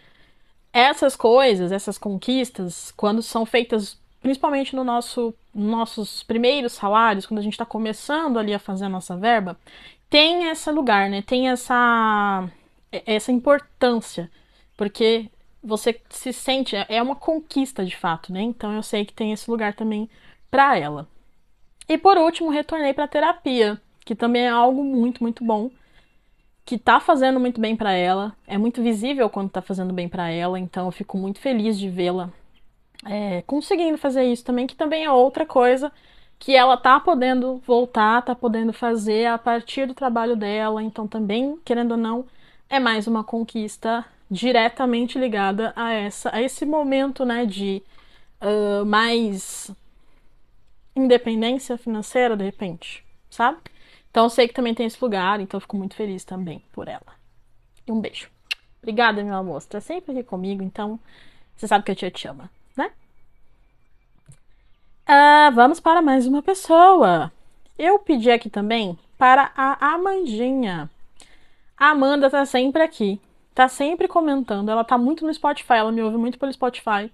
essas coisas, essas conquistas, quando são feitas principalmente no nossos primeiros salários, quando a gente está começando ali a fazer a nossa verba, tem esse lugar, né? Tem essa importância, porque você se sente, é uma conquista de fato, né? Então eu sei que tem esse lugar também para ela. E por último, retornei para terapia, que também é algo muito, muito bom, que tá fazendo muito bem para ela. É muito visível quando tá fazendo bem para ela, então eu fico muito feliz de vê-la conseguindo fazer isso também, que também é outra coisa que ela tá podendo voltar, tá podendo fazer a partir do trabalho dela, então também, querendo ou não, é mais uma conquista diretamente ligada a esse momento, né, de mais independência financeira, de repente, sabe? Então eu sei que também tem esse lugar, então eu fico muito feliz também por ela. E um beijo. Obrigada, meu amor. Você tá sempre aqui comigo, então você sabe que a tia te ama, né? Vamos para mais uma pessoa. Eu pedi aqui também para a Amandinha. A Amanda tá sempre aqui. Tá sempre comentando. Ela tá muito no Spotify. Ela me ouve muito pelo Spotify.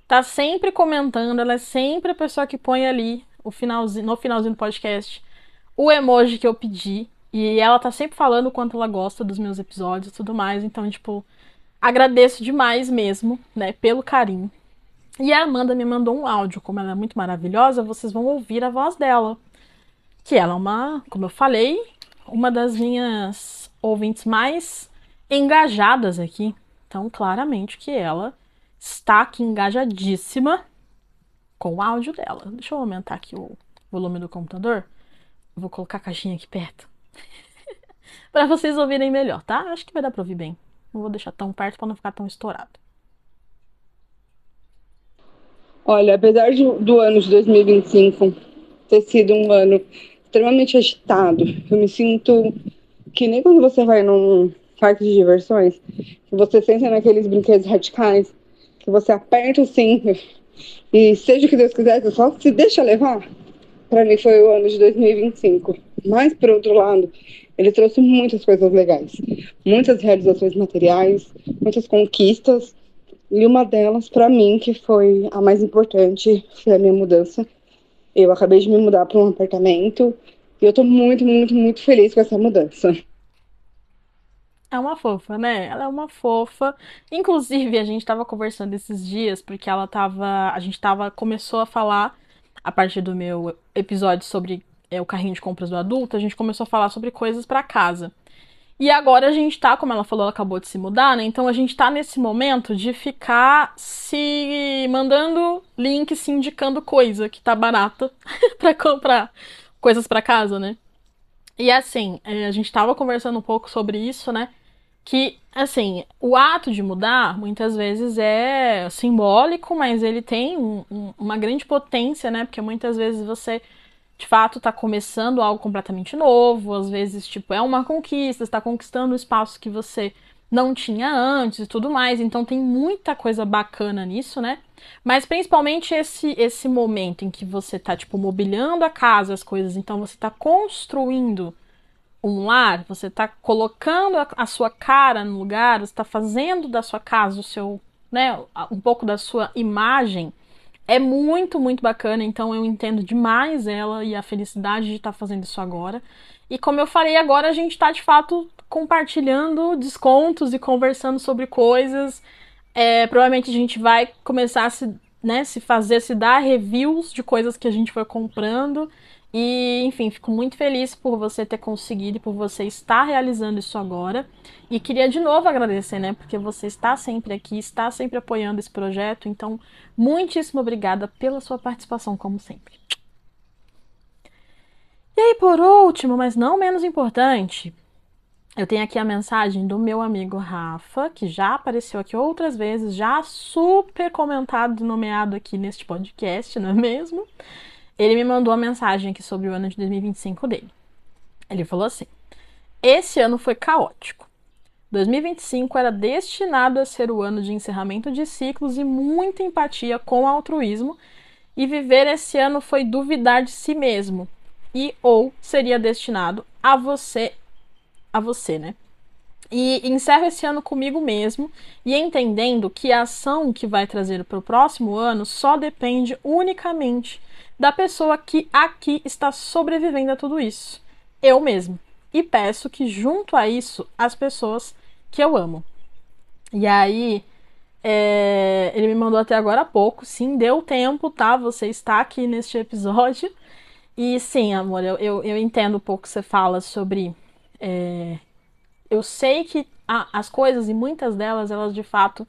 Tá sempre comentando. Ela é sempre a pessoa que põe ali no finalzinho do podcast o emoji que eu pedi. E ela tá sempre falando o quanto ela gosta dos meus episódios e tudo mais. Então, tipo, agradeço demais mesmo, né, pelo carinho. E a Amanda me mandou um áudio. Como ela é muito maravilhosa, vocês vão ouvir a voz dela. Que ela é uma, como eu falei, uma das minhas ouvintes mais engajadas aqui. Então, claramente que ela está aqui engajadíssima com o áudio dela. Deixa eu aumentar aqui o volume do computador. Vou colocar a caixinha aqui perto. Para vocês ouvirem melhor, tá? Acho que vai dar para ouvir bem. Não vou deixar tão perto para não ficar tão estourado. Olha, apesar do ano de 2025 ter sido um ano extremamente agitado, eu me sinto que nem quando você vai num parque de diversões, que você senta naqueles brinquedos radicais, que você aperta assim e seja o que Deus quiser, você só se deixa levar. Para mim foi o ano de 2025. Mas, por outro lado, ele trouxe muitas coisas legais, muitas realizações materiais, muitas conquistas. E uma delas, para mim, que foi a mais importante, foi a minha mudança. Eu acabei de me mudar para um apartamento e eu tô muito, muito, muito feliz com essa mudança. É uma fofa, né? Ela é uma fofa. Inclusive, a gente tava conversando esses dias, porque ela tava. A gente tava. Começou a falar, a partir do meu episódio sobre o carrinho de compras do adulto, a gente começou a falar sobre coisas pra casa. E agora a gente tá, como ela falou, ela acabou de se mudar, né? Então a gente tá nesse momento de ficar se mandando link, se indicando coisa que tá barata pra comprar coisas pra casa, né? E assim, a gente tava conversando um pouco sobre isso, né? Que, assim, o ato de mudar muitas vezes é simbólico, mas ele tem uma grande potência, né? Porque muitas vezes você, de fato, tá começando algo completamente novo, às vezes, tipo, é uma conquista, está conquistando um espaço que você não tinha antes e tudo mais. Então tem muita coisa bacana nisso, né? Mas principalmente esse momento em que você tá, tipo, mobiliando a casa, as coisas, então você tá construindo um lar, você está colocando a sua cara no lugar, você está fazendo da sua casa o seu, né, um pouco da sua imagem, é muito, muito bacana. Então eu entendo demais ela e a felicidade de estar fazendo isso agora. E como eu falei, agora a gente está de fato compartilhando descontos e conversando sobre coisas. Provavelmente a gente vai começar a se fazer, se dar reviews de coisas que a gente foi comprando. E, enfim, fico muito feliz por você ter conseguido e por você estar realizando isso agora. E queria de novo agradecer, né? Porque você está sempre aqui, está sempre apoiando esse projeto. Então, muitíssimo obrigada pela sua participação, como sempre. E aí, por último, mas não menos importante, eu tenho aqui a mensagem do meu amigo Rafa, que já apareceu aqui outras vezes, já super comentado e nomeado aqui neste podcast, não é mesmo? Ele me mandou uma mensagem aqui sobre o ano de 2025 dele. Ele falou assim: esse ano foi caótico. 2025 era destinado a ser o ano de encerramento de ciclos e muita empatia com o altruísmo, e viver esse ano foi duvidar de si mesmo, e ou seria destinado a você, né? E encerro esse ano comigo mesmo e entendendo que a ação que vai trazer para o próximo ano só depende unicamente da pessoa que aqui está sobrevivendo a tudo isso, eu mesmo. E peço que, junto a isso, as pessoas que eu amo. E aí, ele me mandou até agora há pouco, sim, deu tempo, tá? Você está aqui neste episódio. E sim, amor, eu entendo um pouco que você fala sobre. Eu sei que as coisas, e muitas delas, elas de fato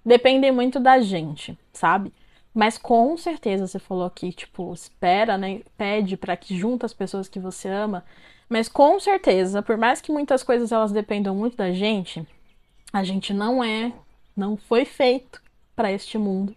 dependem muito da gente, sabe? Mas com certeza você falou aqui, tipo, espera, né? Pede para que junte as pessoas que você ama. Mas com certeza, por mais que muitas coisas elas dependam muito da gente, a gente não foi feito para este mundo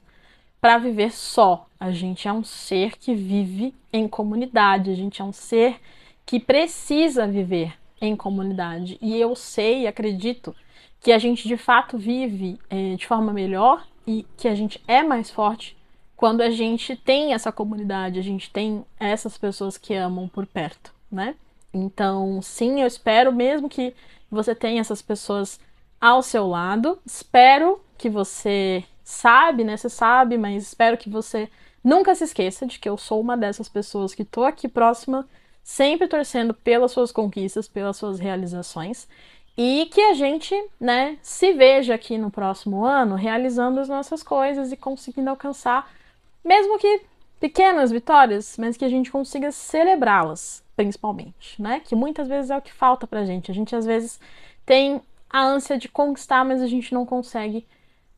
para viver só. A gente é um ser que vive em comunidade, a gente é um ser que precisa viver em comunidade. E eu sei e acredito que a gente de fato vive de forma melhor e que a gente é mais forte quando a gente tem essa comunidade, a gente tem essas pessoas que amam por perto, né? Então, sim, eu espero mesmo que você tenha essas pessoas ao seu lado. Espero que você sabe, né? Você sabe, mas espero que você nunca se esqueça de que eu sou uma dessas pessoas que tô aqui próxima, sempre torcendo pelas suas conquistas, pelas suas realizações. E que a gente, né, se veja aqui no próximo ano realizando as nossas coisas e conseguindo alcançar, mesmo que pequenas vitórias, mas que a gente consiga celebrá-las, principalmente, né? Que muitas vezes é o que falta pra gente. A gente às vezes tem a ânsia de conquistar, mas a gente não consegue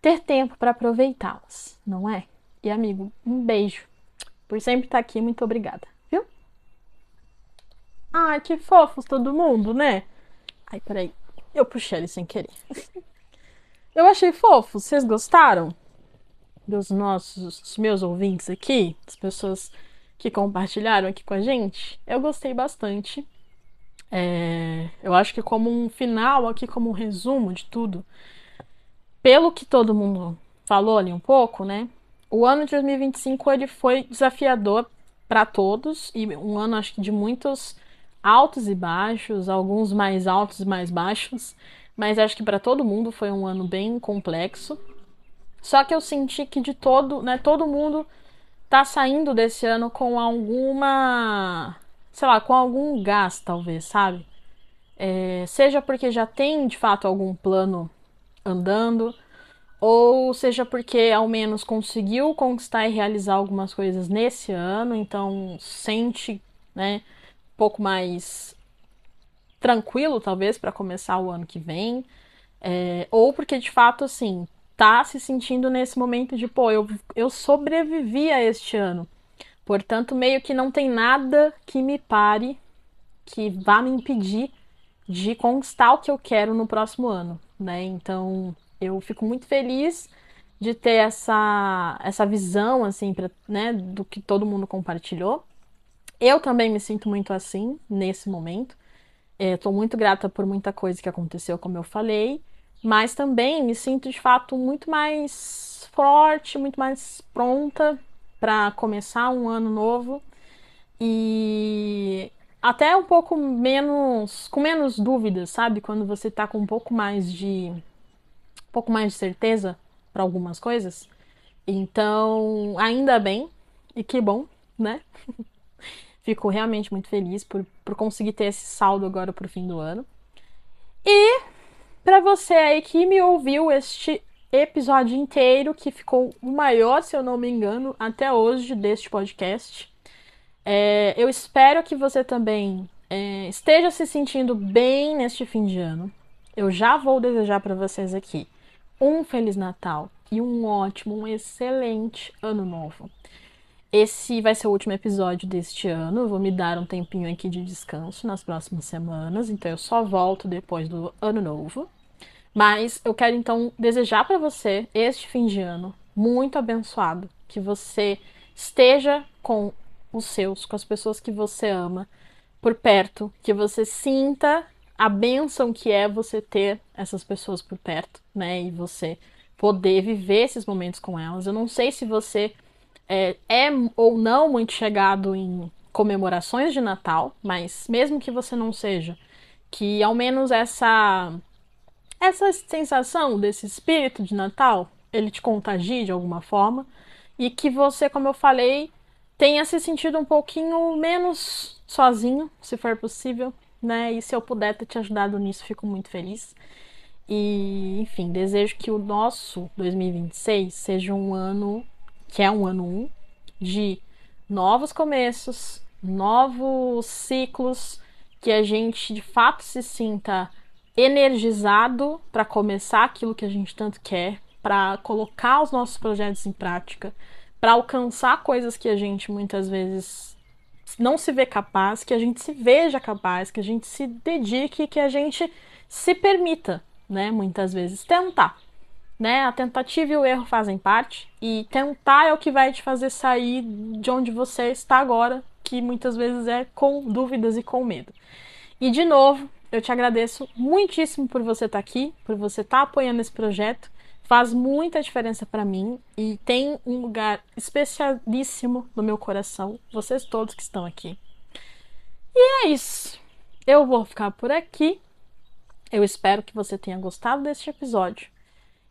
ter tempo para aproveitá-las, não é? E amigo, um beijo por sempre estar aqui, muito obrigada, viu? Ai, que fofos todo mundo, né? Ai, peraí, eu puxei ele sem querer. Eu achei fofo, vocês gostaram dos meus ouvintes aqui, das pessoas que compartilharam aqui com a gente? Eu gostei bastante. Eu acho que como um final aqui, como um resumo de tudo, pelo que todo mundo falou ali um pouco, né? O ano de 2025 ele foi desafiador para todos e um ano acho que de muitos altos e baixos, alguns mais altos e mais baixos, mas acho que para todo mundo foi um ano bem complexo. Só que eu senti que de todo, né, todo mundo tá saindo desse ano com alguma, sei lá, com algum gás talvez, sabe? Seja porque já tem de fato algum plano andando, ou seja porque ao menos conseguiu conquistar e realizar algumas coisas nesse ano, então sente, né, um pouco mais tranquilo, talvez, para começar o ano que vem. Ou porque de fato, assim, tá se sentindo nesse momento de, pô, eu sobrevivi a este ano. Portanto, meio que não tem nada que me pare, que vá me impedir de conquistar o que eu quero no próximo ano, né? Então, eu fico muito feliz de ter essa visão, assim, né, do que todo mundo compartilhou. Eu também me sinto muito assim, nesse momento. Estou muito grata por muita coisa que aconteceu, como eu falei, mas também me sinto de fato muito mais forte, muito mais pronta para começar um ano novo e até um pouco menos, com menos dúvidas, sabe? Quando você tá com um pouco mais de certeza para algumas coisas. Então, ainda bem e que bom, né? Fico realmente muito feliz por conseguir ter esse saldo agora pro fim do ano. E para você aí que me ouviu este episódio inteiro, que ficou o maior, se eu não me engano, até hoje deste podcast. Eu espero que você também esteja se sentindo bem neste fim de ano. Eu já vou desejar para vocês aqui um Feliz Natal e um ótimo, um excelente Ano Novo. Esse vai ser o último episódio deste ano. Eu vou me dar um tempinho aqui de descanso nas próximas semanas, então eu só volto depois do Ano Novo. Mas eu quero então desejar para você este fim de ano muito abençoado, que você esteja com os seus, com as pessoas que você ama por perto, que você sinta a bênção que é você ter essas pessoas por perto, né? E você poder viver esses momentos com elas. Eu não sei se você é ou não muito chegado em comemorações de Natal, mas mesmo que você não seja, que ao menos essa sensação desse espírito de Natal, ele te contagie de alguma forma e que você, como eu falei, tenha se sentido um pouquinho menos sozinho, se for possível, né? E se eu puder ter te ajudado nisso, fico muito feliz. E, enfim, desejo que o nosso 2026 seja um ano, que é um ano 1, de novos começos, novos ciclos, que a gente de fato se sinta energizado para começar aquilo que a gente tanto quer, para colocar os nossos projetos em prática, para alcançar coisas que a gente muitas vezes não se vê capaz, que a gente se veja capaz, que a gente se dedique, que a gente se permita, né, muitas vezes tentar, né? A tentativa e o erro fazem parte e tentar é o que vai te fazer sair de onde você está agora, que muitas vezes é com dúvidas e com medo. E de novo, eu te agradeço muitíssimo por você estar aqui, por você estar apoiando esse projeto. Faz muita diferença para mim e tem um lugar especialíssimo no meu coração, vocês todos que estão aqui. E é isso. Eu vou ficar por aqui. Eu espero que você tenha gostado deste episódio.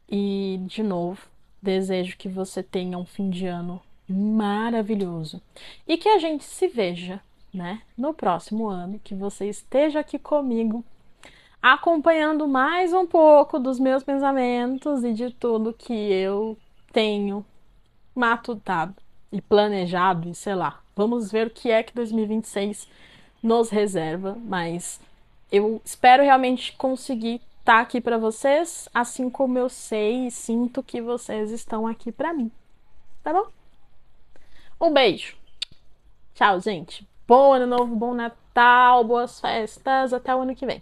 E, de novo, desejo que você tenha um fim de ano maravilhoso. E que a gente se veja, né, no próximo ano, que você esteja aqui comigo, acompanhando mais um pouco dos meus pensamentos e de tudo que eu tenho matutado e planejado, e sei lá. Vamos ver o que é que 2026 nos reserva, mas eu espero realmente conseguir estar aqui para vocês, assim como eu sei e sinto que vocês estão aqui para mim. Tá bom? Um beijo. Tchau, gente. Bom ano novo, bom Natal, boas festas. Até o ano que vem.